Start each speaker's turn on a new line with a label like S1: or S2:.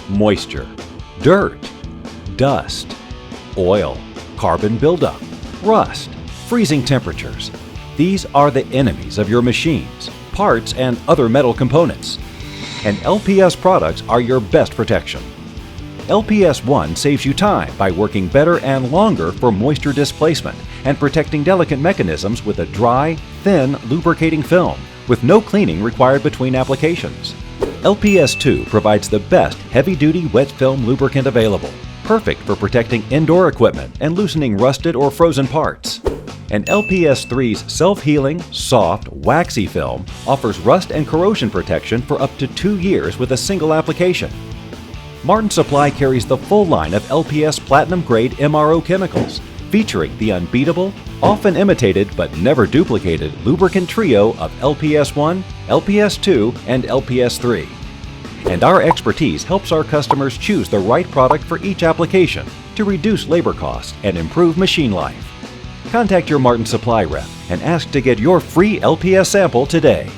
S1: moisture, dirt, dust, oil, carbon buildup, rust, freezing temperatures. These are the enemies of your machines, parts, and other metal components. And LPS products are your best protection. LPS 1 saves you time by working better and longer for moisture displacement and protecting delicate mechanisms with a dry, thin, lubricating film with no cleaning required between applications. LPS 2 provides the best heavy-duty wet film lubricant available, perfect for protecting indoor equipment and loosening rusted or frozen parts. And LPS 3's self-healing, soft, waxy film offers rust and corrosion protection for up to 2 years with a single application. Martin Supply carries the full line of LPS Platinum-grade MRO chemicals, featuring the unbeatable, often imitated but never duplicated lubricant trio of LPS 1, LPS 2, and LPS 3. And our expertise helps our customers choose the right product for each application to reduce labor costs and improve machine life. Contact your Martin Supply rep and ask to get your free LPS sample today.